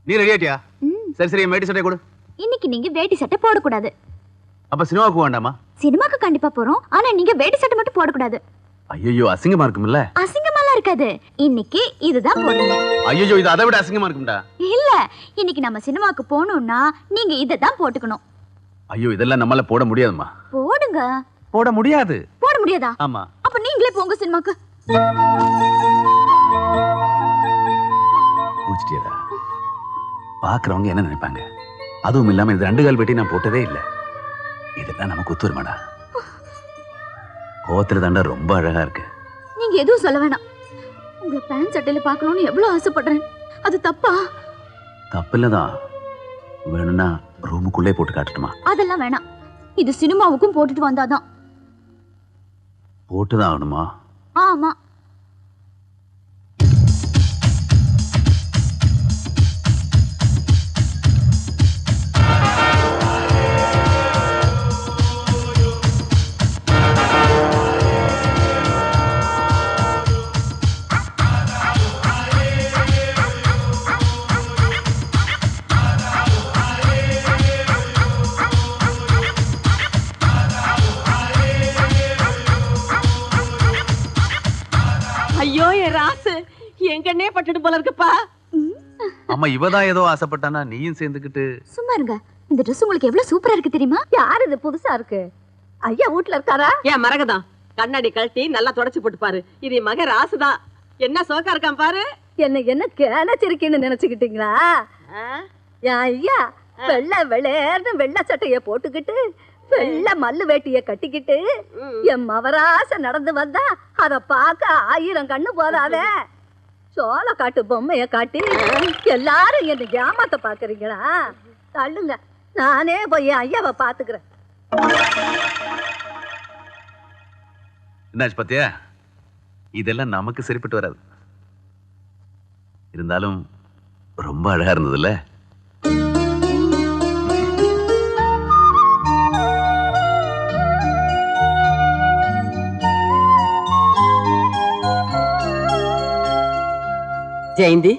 நீ ரெடியாட்டியா? சரி சரி, வேட்டி சட்டை கொடு. இன்னைக்கு நீங்க வேட்டி சட்டை போடக்கூடாது. அப்ப சினிமாவுக்கு வேண்டாமா? சினிமாக்கு கண்டிப்பா போறோம். ஆனா நீங்க வேட்டி சட்டை மட்டும் போடக்கூடாது. ஐயோ, அசிங்கமா இருக்கும்ல. அசிங்கமாலாம் இருக்காது. இன்னைக்கு இதுதான் போடுங்க. ஐயோ, இது அதை விட அசிங்கமா இருக்கும்டா. இல்ல, இன்னைக்கு நம்ம சினிமாக்கு போகணும்னா நீங்க இததான் போட்டுக்கணும். ஐயோ, இதெல்லாம் நம்மால போட முடியாதுமா. போடுங்க. போட முடியாது. போட முடியாதா? ஆமா. அப்ப நீங்களே போங்க சினிமாக்கு. பூச்சிட்டியடா. பாக்குறவங்க என்ன நினைப்பாங்க? அதுவும் இல்லாம இது 2 கால் வெட்டி நான் போட்டதே இல்லை. இதெல்லாம் நமக்கு ஒத்து வருமாடா? கோவத்துல தாண்டா ரொம்ப அழகா இருக்கு. நீங்க எதுவும் சொல்ல வேணாம். உங்களை பேண்ட் சட்டையில பார்க்கணும்னு எவ்வளவு ஆசைப்படுறேன். அது தப்பா? தப்பில்லதான். வேணும்னா ரூமுக்குள்ளே போட்டு காட்டட்டுமா? அதெல்லாம் வேணாம். இது சினிமாவுக்கும் போட்டுட்டு வந்தாதான். போட்டுதான் ஆகணுமா? ஆமா. ஐயோ, என் ராசு எங்கன்னே பட்டுட்டு போல இருக்குப்பா. அம்மா, இவதான் ஏதோ ஆசைப்பட்டானா நீயும் சேர்ந்துக்கிட்டு. சும்மா இருங்க. இந்த ட்ரெஸ் உங்களுக்கு எவ்வளவு சூப்பரா இருக்கு தெரியுமா? யாரு இது புதுசா இருக்கு? ஐயா வீட்ல இருக்காரா? ஏன் மரகதான் கண்ணாடி கழட்டி நல்லா தொடச்சு போட்டு பாரு. இது என் மகன் ராசுதான். என்ன சோக்கா இருக்கான் பாரு. என்ன கேலச்சிருக்கேன்னு நினைச்சுக்கிட்டீங்களா? ஐயா வெள்ளை வெளேர்னு வெள்ளை சட்டைய போட்டுக்கிட்டு வெள்ளை மல்லு வேட்டிய கட்டிக்கிட்டு என் மவராச நடந்து வந்தா அத பார்க்க 1000 கண்ணு போதாதே. சோள காட்டு பொம்மைய காட்டி எல்லாரும் என்ன ஏமாத்த பாக்குறீங்களா? தள்ளுங்க, நானே போய் ஐயாவை பாத்துக்கிறேன். என்னாச்சு பாத்தியா? இதெல்லாம் நமக்கு சரிப்பட்டு வராது. இருந்தாலும் ரொம்ப அழகா இருந்ததுல்ல? ஜெயந்தி,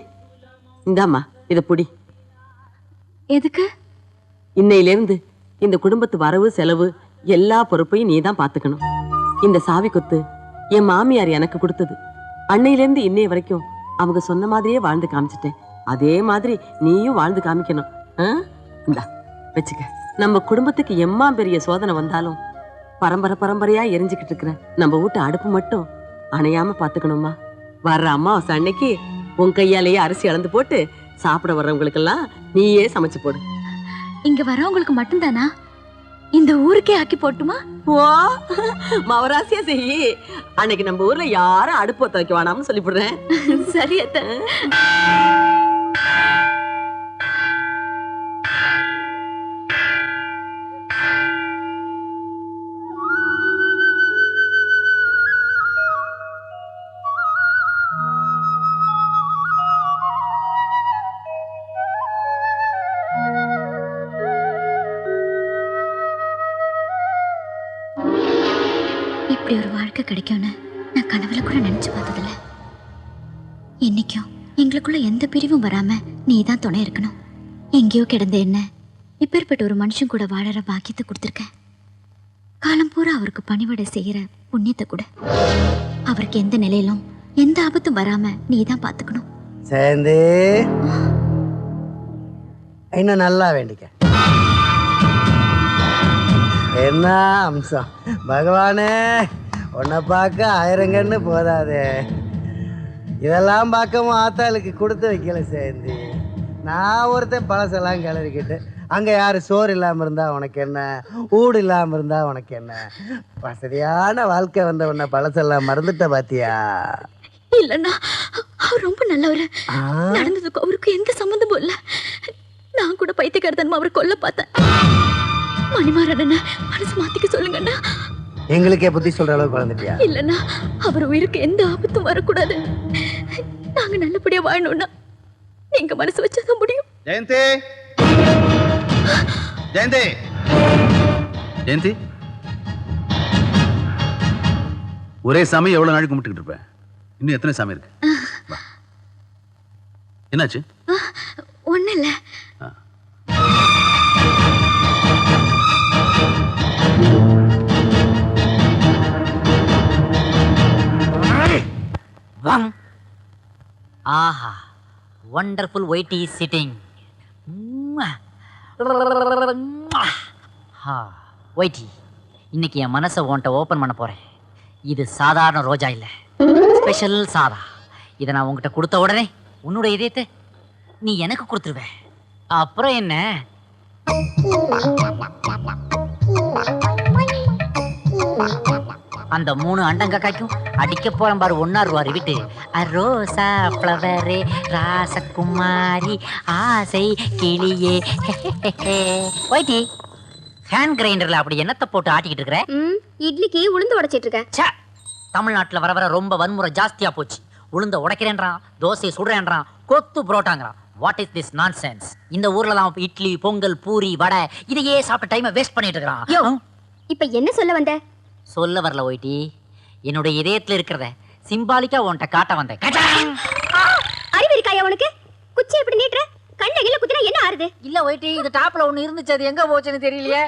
இந்தாம்மா இத புடி. எதுக்கு? இன்னையிலிருந்து இந்த குடும்பத்து வரவு செலவு எல்லா பொறுப்பையும் நீதான் பாத்துக்கணும். இந்த சாவி கொத்து என் மாமியார் எனக்கு கொடுத்தது. அன்னையிலிருந்து இன்னைய வரைக்கும் அவங்க சொன்ன மாதிரியே வாழ்ந்து காமிச்சிட்டேன். அதே மாதிரி நீயும் வாழ்ந்து காமிக்கணும். இந்தா வச்சுக்க. நம்ம குடும்பத்துக்கு எம்மா பெரிய சோதனை வந்தாலும் பரம்பரை பரம்பரையா எரிஞ்சுக்கிட்டு இருக்கிற நம்ம வீட்டு அடுப்பு மட்டும் அணையாம பாத்துக்கணுமா? வர்ற அம்மாவாசை அன்னைக்கு உன் கையாலேயே அரிசி அளந்து போட்டு சாப்பிட வர்றவங்களுக்கெல்லாம் நீயே சமைச்சு போடு. இங்க வரவங்களுக்கு மட்டும்தானா? இந்த ஊருக்கே ஆக்கி போட்டுமா? ஓ, மவராசியா செய்யி. அன்னைக்கு நம்ம ஊர்ல யாரும் அடுப்பு பத்த வைக்க வேணாம்னு சொல்லிவிடுறேன். சரி அத்தை. இப்படி ஒரு வாழ்க்கை கிடைக்கும்னு நான் கனவுல கூட நினைச்சு பார்த்ததில்ல. என்னைக்கும் எங்களுக்குள்ள எந்த பிரிவும் வராம நீ தான் துணை இருக்கணும். எங்கேயோ கிடந்த என்ன இப்பேற்பட்ட ஒரு மனுஷன் கூட வாழற பாக்கியத்தை கொடுத்துருக்க. காலம் பூரா அவருக்கு பணிவிடை செய்யற புண்ணியத்தை கூட. அவருக்கு எந்த நிலையிலும் எந்த ஆபத்தும் வராம நீ தான் பாத்துக்கணும். சேர்ந்து இன்னும் நல்லா வேண்டிக்க. என்ன அம்சம் பகவானே, உன்னை பார்க்க 1000 கண்ணு போதாதே. இதெல்லாம் பார்க்கவும் ஆத்தாளுக்கு கொடுத்து வைக்கல சேர்ந்து. நான் ஒருத்தன் பழசெல்லாம் கிளறிக்கிட்டு அங்கே யார் சோறு இல்லாமல் இருந்தா உனக்கு என்ன, ஊடு இல்லாமல் இருந்தா உனக்கு என்ன? வசதியான வாழ்க்கை வந்த உன்னை பழசெல்லாம் மறந்துட்ட பாத்தியா? இல்லன்னா அவர் ரொம்ப நல்லவர். நடந்ததுக்கு அவருக்கு எந்த சம்பந்தமும் இல்ல. நான் கூட பைத்தியக்காரத்தனமா அவரை கொல்ல பார்த்தேன். மணிமாறன மனசு மாத்திக்க சொல்லுங்கண்ணா. எங்களுக்கே புத்தி சொல்ற அளவுக்கு வளர்ந்துட்டியா? இல்லன்னா அவர் உயிருக்கு எந்த ஆபத்தும் வரக்கூடாது. நாங்க நல்லபடியா வாழணும்னா நீங்க மனசு வச்சாதான் முடியும். ஜெயந்தி, ஜெயந்தி, ஜெயந்தி, ஒரே சாமி எவ்வளவு நாளைக்கு கும்பிட்டுக்கிட்டு இருப்பேன்? இன்னும் எத்தனை சாமி இருக்கு? என்னாச்சு? ஒண்ணு இல்ல. ஆஹா, wonderful white is sitting. ஒயிட்டி, இன்னைக்கு என் மனசை உன்கிட்ட ஓப்பன் பண்ண போறேன். இது சாதாரண ரோஜா இல்ல, ஸ்பெஷல் சாதா. இதை நான் உங்ககிட்ட கொடுத்த உடனே உன்னோட இதயத்தை நீ எனக்கு கொடுத்துருவ. அப்புறம் என்ன? அந்த 3 அண்டங்காய்க்கும் அடிக்க போறேன் பாரு. 1 ரூபாய் விட்டு ரோசா ஃப்ளவரே ராசகுமாரி ஆசை கிளியே. ஒயிட்டி, ஹேண்ட் கிரைண்டர்ல அப்படி என்னத்தை போட்டு ஆட்டிக்கிட்டு இருக்கிற? இட்லிக்கு உளுந்து உடைச்சிட்டு இருக்கேன். தமிழ்நாட்டுல வர வர ரொம்ப வன்முறை ஜாஸ்தியா போச்சு. உளுந்த உடைக்கிறேன்றான், தோசை சுடுறேன்றான், கொத்து புரோட்டாங்கிறான். What is this nonsense? இந்த ஊர்ல தான் இட்லி பொங்கல் பூரி வடை இதையே சாப்பிட்ட டைமை வேஸ்ட் பண்ணிட்டு இருக்கான். இப்ப என்ன சொல்ல வந்த? சொல்ல வரல ஒயிட்டி, என்னோட இதயத்துல இருக்கிறத சிம்பாலிக்கா உன்கிட்ட காட்ட வந்தேன். அறிவு இருக்காயா உனக்கு? குச்சி எப்படி நீட்டுற? கண்ண இல்ல குத்துனா என்ன ஆறுது? இல்ல ஒயிட்டி, இது டாப்ல ஒண்ணு இருந்துச்சு, அது எங்க போச்சுன்னு தெரியலையே.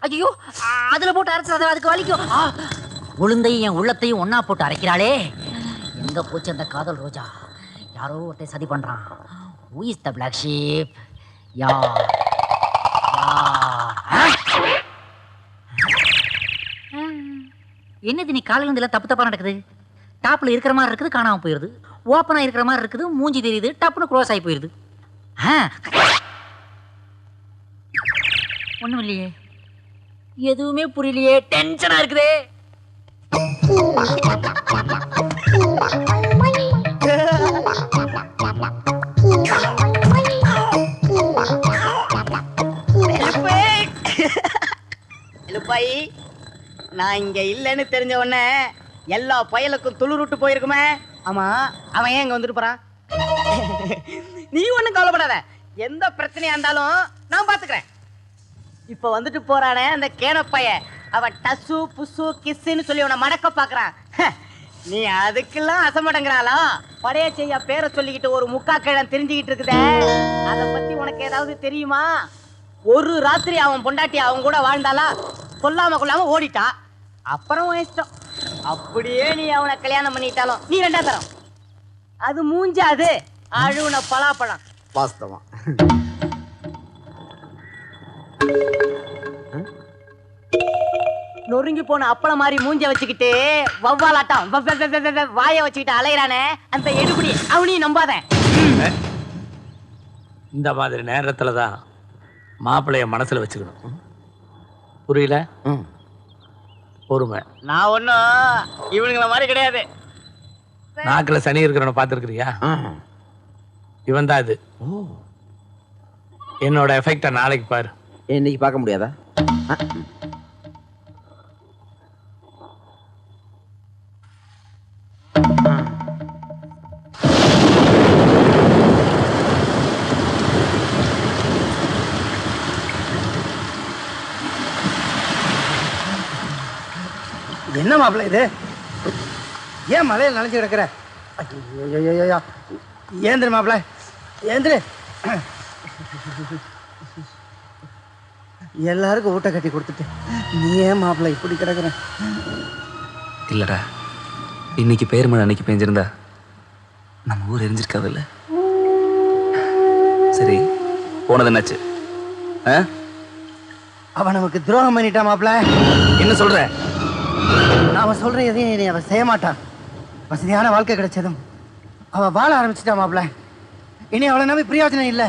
ஐயோ, அதுல போட்டு அரைச்சது அதுக்கு வலிக்கும். உளுந்தையும் என் உள்ளத்தையும் ஒன்னா போட்டு அரைக்கிறாளே, எங்க போச்சு அந்த காதல் ரோஜா? யாரோ ஒருத்தன் சதி பண்றான். Who is the black sheep? என்னது நீ காலையில இருந்து தப்பு தப்பா நடக்குது? டாப்ல இருக்கிற மாதிரி இருக்குது, காணாம போயிருது. ஓப்பனா இருக்கிற மாதிரி இருக்குது, மூஞ்சி தெரியுது, டப்புன்னு க்ளோஸ் ஆகி போயிருது. ஒண்ணும் இல்லையே, எதுவுமே புரியலையே, டென்ஷனா இருக்குதே. நான் இங்க இல்லைன்னு தெரிஞ்ச உடனே எல்லா பயலுக்கும் துளுருட்டு போயிருக்குமே. ஆமா, அவன் ஏன் இங்க வந்துட்டு போறான்? நீ ஒண்ணும் கவலைப்படாத, எந்த பிரச்சனையா இருந்தாலும் நான் பாத்துக்கிறேன். இப்ப வந்துட்டு போறானே அந்த கேன பைய, அவன் டசு புசு கிஸ்ன்னு சொல்லி உன்னை மடக்க பாக்குறான். நீ அதுக்கெல்லாம் அசமடங்கிறாளா? படைய செய்ய பேரை சொல்லிக்கிட்டு ஒரு முக்கா கிழம் தெரிஞ்சுக்கிட்டு இருக்குதே, அதை பத்தி உனக்கு ஏதாவது தெரியுமா? ஒரு ராத்திரி அவன் பொண்டாட்டி அவன் கூட வாழ்ந்தாளா? சொல்லாம கொள்ளாம ஓடிட்டா. அப்புறம் இஷ்டம். அப்படியே நீ அவனை கல்யாணம் பண்ணிட்டாலும் நீ 2ஆம் தரம். அது மூஞ்சாது அழுவுன பலாப்பழம். வாஸ்தவம். நொறுங்கி போன அப்பளம் மாதிரி மூஞ்ச வச்சுக்கிட்டு வவ்வாலாட்டம் வாய வச்சுக்கிட்டு அலையிறானே அந்த எடுபடி, அவனையும் நம்பாத. இந்த மாதிரி நேரத்துல தான் மாப்பிள்ளைய மனசுல வச்சுக்கணும். புரியல? பொறுமை. நான் ஒன்னும் இவனுங்கள மாதிரி கிடையாது. நாக்குல சனி இருக்கிறவன பாத்துருக்கிறியா? இவன் தான் இது. என்னோட எஃபெக்ட நாளைக்கு பாரு. இன்னைக்கு பார்க்க முடியாதா? என்ன மாப்பிள்ள இது? ஏன் மலையில் நனைஞ்சு கிடக்குற? ஐயோ, ஏந்திரு மாப்பிள்ள, ஏந்திரு. எல்லாருக்கும் ஊட்ட கட்டி கொடுத்துட்டு நீ ஏன் மாப்பிள்ள இப்படி கிடக்குற? இல்லடா, இன்னைக்கு பேர் மழை அன்னைக்கு பெஞ்சிருந்தா நம்ம ஊர் எரிஞ்சிருக்காதுல்ல. சரி, போனது என்னாச்சு? அவன் நமக்கு துரோகம் பண்ணிட்டா மாப்பிள்ள. என்ன சொல்ற? அவன் சொல்ற எதையும் அவன் செய்ய மாட்டான். வசதியான வாழ்க்கை கிடைச்சதும் அவன் வாழ ஆரம்பிச்சிட்டா மாப்பிள்ள. இனி அவளை நம்பி பிரயோஜனம் இல்லை.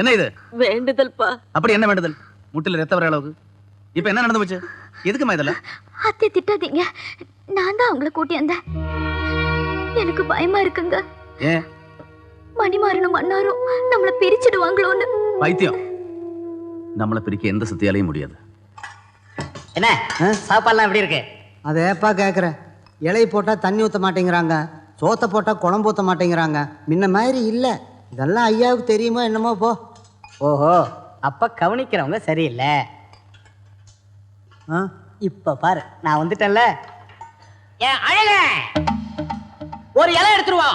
என்ன இது? வேண்டுதல்ப்பா. அப்படி என்ன வேண்டுதல்? முட்டில ரத்தம் வர அளவுக்கு இப்ப என்ன நடந்து போச்சு? எதுக்குமா இதெல்லாம்? அத்தை திட்டாதீங்க, நான் தான் உங்களை கூட்டி வந்தேன். எனக்கு பயமா இருக்குங்க. ஏன்? மணிமாறனும் மன்னாரும் நம்மள பிரிச்சிடுவாங்களோன்னு. பைத்தியம், நம்மளை பிரிக்க எந்த சக்தியாலையும் முடியாது. என்ன சாப்பாடுலாம் எப்படி இருக்கு? அதை ஏப்பா கேட்குறேன். இலை போட்டால் தண்ணி ஊற்ற மாட்டேங்கிறாங்க, சோத்தை போட்டால் குழம்பு ஊற்ற மாட்டேங்கிறாங்க. முன்ன மாதிரி இல்லை. இதெல்லாம் ஐயாவுக்கு தெரியுமோ என்னமோ போ. ஓஹோ, அப்ப கவனிக்கிறவங்க சரியில்லை. இப்ப பாரு, நான் வந்துட்டேன்ல. ஏன் அழக ஒரு இலை எடுத்துருவா.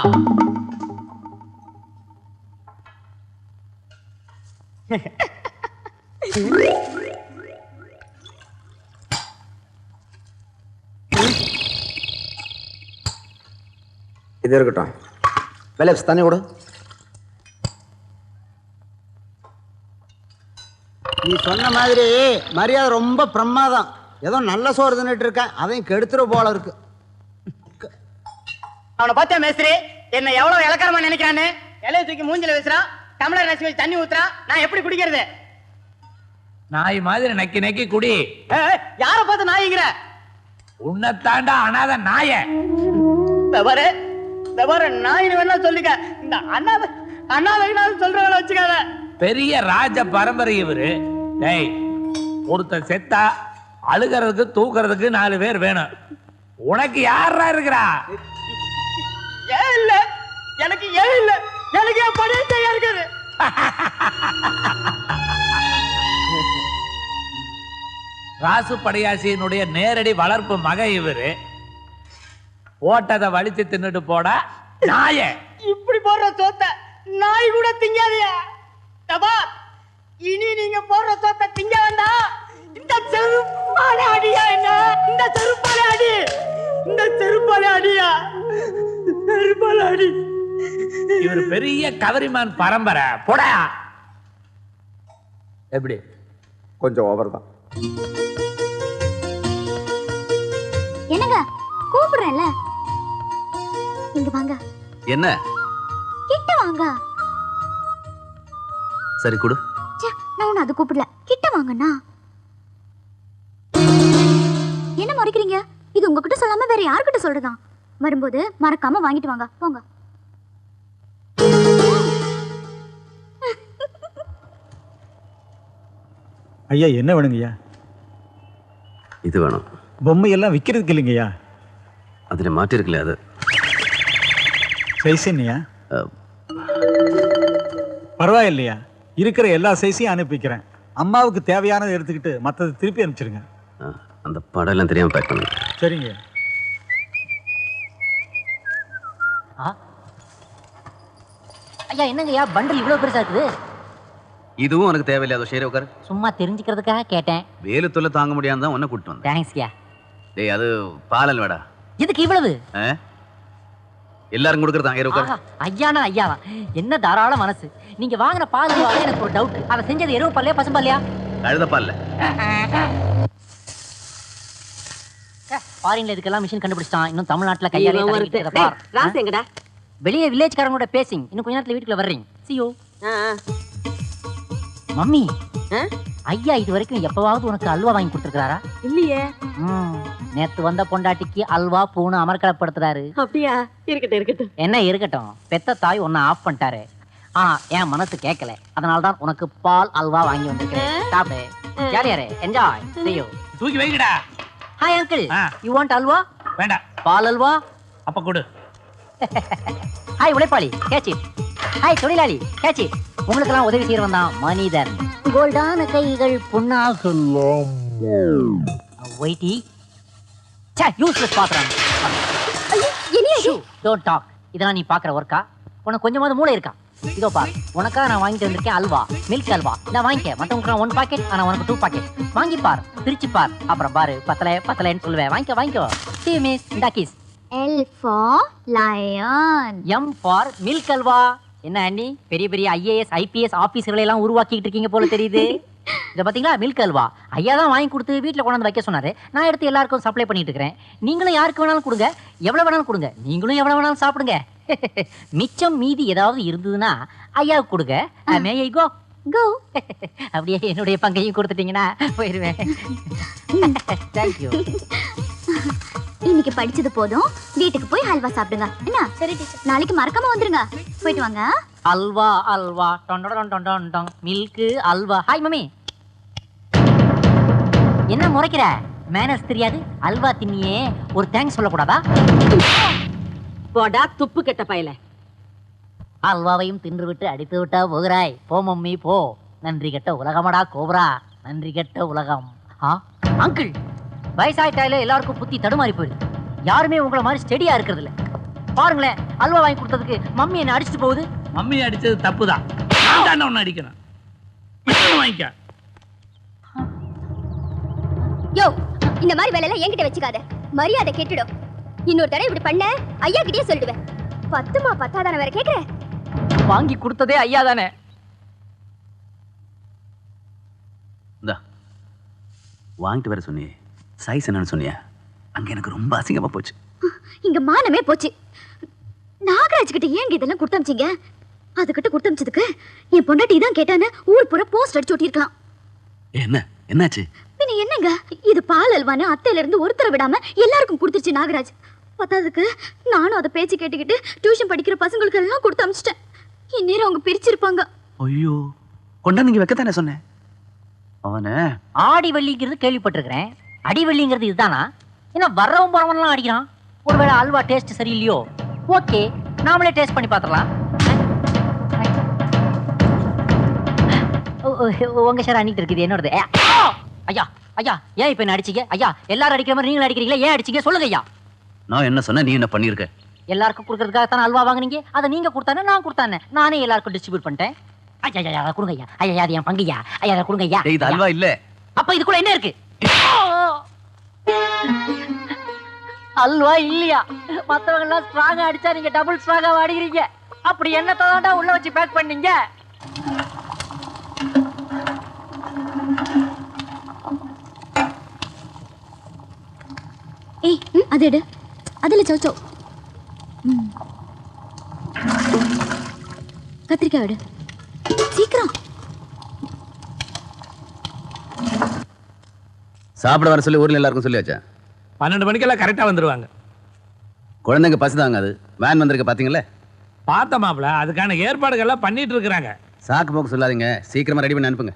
இது இருக்கட்டும். பெலப்ஸ் தண்ணி கொடு. நீ சொன்ன மாதிரி மரியாதை ரொம்ப பிரமாதம். ஏதோ நல்ல சோறு தின்னுட்டு இருக்கேன், அதையும் கெடுத்துரு போல இருக்கு. அவனை பார்த்தா மேஸ்திரி என்ன எவ்வளவு இலக்காரமா நினைக்கிறான்னு. இலையை தூக்கி மூஞ்சில வீசுறான், டம்ளர் ரசி வச்சு தண்ணி ஊத்துறான். நான் எப்படி குடிக்கிறது? நாய் மாதிரி நக்கி நக்கி குடி. யார பார்த்து நாய்ங்கிற? உன்னை தாண்டா அனாத நாய. நாயின்னு வேணா சொல்லிக்க. இந்த அண்ணாவை சொல்றவள வச்சுக்காத. பெரிய ராஜ பரம்பரை இவரு. டேய், ஒருத்தன் செத்தா அழுகிறதுக்கு தூக்குறதுக்கு 4 பேர் வேணும். உனக்கு யாரா இருக்கிறா? ஏன் இல்ல? எனக்கு ஏன் இல்ல? எனக்கு என் பணியை இருக்குது. ராசு படையாசியினுடைய நேரடி வளர்ப்பு மக இவரு. ஓட்டதை வலிச்சு தின்னுட்டு போடா நாய. இப்படி போடுற சோத்த நாய் கூட திங்காதியா. தபா, இனி நீங்க போடுற சோத்த திங்க வேண்டாம். இந்த செருப்பால அடியா. என்ன இந்த செருப்பால அடி, இந்த செருப்பால அடியா, செருப்பால அடி. இவர் பெரிய கவரிமான் பரம்பரை. போடா. எப்படி? கொஞ்சம் ஓவர் தான். என்னங்க கூப்பிடுறேன்ல, இங்க வாங்க. என்ன? கிட்ட வாங்க. சரி கொடு. நான் உன்னை அது கூப்பிடல, கிட்ட வாங்கண்ணா. என்ன மறைக்கிறீங்க? இது உங்ககிட்ட சொல்லாம வேற யார்கிட்ட சொல்றதா? வரும்போது மறக்காம வாங்கிட்டு வாங்க, போங்க. ஐயா என்ன வேணுங்கய்யா? இது வேணும். பொம்மை எல்லாம் விற்கிறதுக்கு இல்லைங்கய்யா. அதில் மாட்டிருக்கல, அது சைஸ் என்னையா? பரவாயில்லையா, இருக்கிற எல்லா சைஸையும் அனுப்பிக்கிறேன். அம்மாவுக்கு தேவையானதை எடுத்துக்கிட்டு மற்றது திருப்பி அனுப்பிச்சிருங்க. அந்த படம் எல்லாம் தெரியாம பேக் பண்ணுங்க. சரிங்க. ஐயா என்னங்கய்யா பண்டில் இவ்வளவு பெருசா இருக்குது? இதுவும் உனக்கு தேவையில்லை. சரி உட்காரு. சும்மா தெரிஞ்சுக்கிறதுக்காக கேட்டேன். வேலு தொல்லை தாங்க முடியாம தான் உன்னை கூட்டு வந்தேன். தேங்க்ஸ்யா. டேய், அது பாலல் வேடா. எதுக்கு இவ்வளவு? எல்லாரும் கொடுக்கறதா. ஆஹா, ஐயானா ஐயாவா? என்ன தாராள மனசு. நீங்க வாங்கின பால் எனக்கு ஒரு டவுட். அதை செஞ்சது எருவு பால்லையா பசும் பால்லையா? கழுத பால்ல. ஃபாரின்ல இதுக்கெல்லாம் மிஷின் கண்டுபிடிச்சான். இன்னும் தமிழ்நாட்டுல கையால வெளியே வில்லேஜ்காரங்களோட பேசிங். இன்னும் கொஞ்ச நேரத்துல வீட்டுக்குள்ள வர்றீங்க. See you. மம்மி, ஐயா இது வரைக்கும் எப்பவாவது உனக்கு அல்வா வாங்கி கொடுத்துருக்காரா? இல்லையே. நேத்து வந்த பொண்டாட்டிக்கு அல்வா பூன்னு அமர்க்கலப்படுத்துறாரு. அப்படியா? இருக்கட்டும் இருக்கட்டும். என்ன இருக்கட்டும், பெத்த தாய் உன்னை ஆஃப் பண்ணிட்டாரு. என் மனசு கேட்கல, அதனாலதான் உனக்கு பால் அல்வா வாங்கி வந்திருக்கேன். சாப்பிடு, ஜாலியாரு, என்ஜாய். See you. தூக்கி வைக்கடா. Hi uncle, you want halwa? வேண்டாம். பால் அல்வா? அப்ப கொடு. ஹாய் உழைப்பாளி, கேட்ச் இட். ஹாய் தொழிலாளி, கேட்ச் இட். உங்களுக்கெல்லாம் உதவி செய்யறவன் தான் மனிதன். கோல்டான கைகள் புண்ணாகும். வெயிட்டி. சே, யூஸ்லெஸ் பாக்குறாங்க. Don't talk. இதெல்லாம் நீ பாக்குற ஒர்க்கா? உனக்கு கொஞ்சமாவது மூளை இருக்கா? இதோ பார், உனக்காக நான் வாங்கிட்டு வந்திருக்கேன் அல்வா, மில்க் அல்வா. நான் வாங்கிக்க. மற்றவங்களுக்கு 1 பாக்கெட், ஆனா உனக்கு 2 பாக்கெட். வாங்கி பார், பிரிச்சு பார், அப்புறம் பாரு பத்தலைன்னு சொல்லுவேன். வாங்கிக்கோ வாங்கிக்கோ. See you, miss. இந்த kiss. L for lion. M for milk halwa. என்ன அண்ணி, பெரிய பெரிய IAS IPS ஆபீசர்களை எல்லாம் உருவாக்கிட்டு இருக்கீங்க போல தெரியுது. இதை பாத்தீங்களா, மில்க் அல்வா. ஐயா தான் வாங்கி கொடுத்து வீட்டில் கொண்டாந்து வைக்க சொன்னாரு. நான் எடுத்து எல்லாருக்கும் சப்ளை பண்ணிட்டு இருக்கிறேன். நீங்களும் யாருக்கு வேணாலும் கொடுங்க, எவ்வளவு வேணாலும் கொடுங்க. நீங்களும் எவ்வளவு வேணாலும் சாப்பிடுங்க. மிச்சம் மீதி ஏதாவது இருந்ததுன்னா ஐயாவுக்கு கொடுங்க. May I go? கோ. அப்படியே என்னுடைய பங்கையும் கொடுத்துட்டீங்கன்னா போயிருவேன். தேங்க்யூ. இன்னைக்கு படிச்சது போதும், வீட்டுக்கு போய் ஹல்வா சாப்பிடுங்க. என்ன? சரி டீச்சர். நாளைக்கு மறக்காம வந்துருங்க. போயிட்டு வாங்க. அல்வா அல்வா டொண்டொண்டொண்டொண்டொண்டொங் மில்க் அல்வா. Hi mummy. என்ன முறைக்கிற? மேனஸ் தெரியாது? அல்வா தின்னியே, ஒரு தேங்க்ஸ் சொல்லக்கூடாதா? போடா துப்பு கெட்ட பயல. அல்வாவையும் தின்று விட்டு அடித்து விட்டா போகிறாய். போ மம்மி போ. நன்றி கெட்ட உலகமடா கோபரா, நன்றி கெட்ட உலகம். அங்கிள், வயசாயிட்டாலே எல்லாருக்கும் புத்தி தடுமாறி போயிடுது. யாருமே உங்களை மாதிரி ஸ்டெடியா இருக்கிறது இல்ல. பாருங்களேன், அல்வா வாங்கி கொடுத்ததுக்கு மம்மி என்ன அடிச்சுட்டு போகுது. மம்மி அடிச்சது தப்புதான். நான் தானே ஒன்னு அடிக்கணும். வாங்கிக்க. யோ, இந்த மாதிரி வேலையெல்லாம் என்கிட்ட வச்சுக்காத. மரியாதை கெட்டுடும். இன்னொரு தடவை இப்படி பண்ண ஐயா கிட்டே சொல்லிடுவேன். 10மா 10 வேற கேக்குற? வாங்கி கொடுத்ததே ஐயா தானே. வாங்கிட்டு வர சொன்னியே, சைஸ் என்னன்னு சொன்னியா? அங்க எனக்கு ரொம்ப அசிங்கமா போச்சு. இங்க மானமே போச்சு. நாகராஜ் கிட்ட ஏங்க இதெல்லாம் கொடுத்தமிச்சிங்க? அதுகிட்ட கொடுத்தமிச்சதுக்கு என் பொண்டாட்டி தான் கேட்டான்னு ஊர் பூரா போஸ்ட் அடிச்சு ஒட்டிருக்கலாம். என்ன என்னாச்சு? பின்ன என்னங்க, இது பால் அல்வான்னு அத்தையில இருந்து ஒருத்தரை விடாம எல்லாருக்கும் கொடுத்துருச்சு நாகராஜ். பத்தாதுக்கு நானும் அதை பேச்சு கேட்டுக்கிட்டு டியூஷன் படிக்கிற பசங்களுக்கு எல்லாம் கொடுத்து அமிச்சிட்டேன். இந்நேரம் அவங்க பிரிச்சிருப்பாங்க. ஐயோ, கொண்டா நீங்க வைக்கத்தானே சொன்னேன். அவன ஆடி வெள்ளிங்கிறது கேள்விப்பட்டிருக்கிறேன். அடி வெள்ளிங்கிறது இதுதானா? ஏன்னா வர்றவன் போறவன்லாம் அடிக்கிறான். ஒருவேளை அல்வா டேஸ்ட் சரியில்லையோ? ஓகே, நாமளே டேஸ்ட் பண்ணி பார்த்துடலாம். உங்க சார் அன்னிட்டு இருக்குது என்னோடது. ஐயா ஐயா, ஏன் இப்ப என்ன அடிச்சீங்க? ஐயா, எல்லாரும் அடிக்கிற மாதிரி நீங்களும் அடிக்கிறீங்களா? ஏன் அடிச்சீங்க சொல்லுங்க ஐயா. நான் என்ன சொன்ன, நீ என்ன பண்ணிருக்க? எல்லாருக்கும் கொடுக்கறதுக்காக தானே அல்வா வாங்குனீங்க. அதை நீங்க கொடுத்தானே நான் கொடுத்தானே, நானே எல்லாருக்கும் டிஸ்ட்ரிபியூட் பண்ணிட்டேன். ஐயா ஐயா அதை கொடுங்க ஐயா. ஐயா அது என் பங்கையா. ஐயா அதை கொடுங்க ஐயா. இது அல்வா இல்ல. அப்ப இதுக்குள்ள என்ன இருக்கு? அல்வா இல்லையா? மத்தவங்க எல்லாம் ஸ்ட்ராங்கா அடிச்சா நீங்க டபுள் ஸ்ட்ராங்கா அடிக்கிறீங்க. அப்படி என்னத்தாண்டா உள்ள வச்சு பேக் பண்ணீங்க? ஏய், அது எடு. அதுல சௌச்சோ. கத்திரிக்காய் எடு. சீக்கிரம். சாப்பிட வர சொல்லி ஊர்ல எல்லாருக்கும் சொல்லி வச்சேன். 12 மணிக்கெல்லாம் கரெக்டா வந்துருவாங்க. குழந்தைங்க பசிதாங்க. அது வேன் வந்திருக்க பாத்தீங்களா? பார்த்த மாப்பிள, அதுக்கான ஏற்பாடுகள்லாம் பண்ணிட்டு இருக்கிறாங்க. சாக்கு போக்கு சொல்லாதீங்க, சீக்கிரமா ரெடி பண்ணி அனுப்புங்க.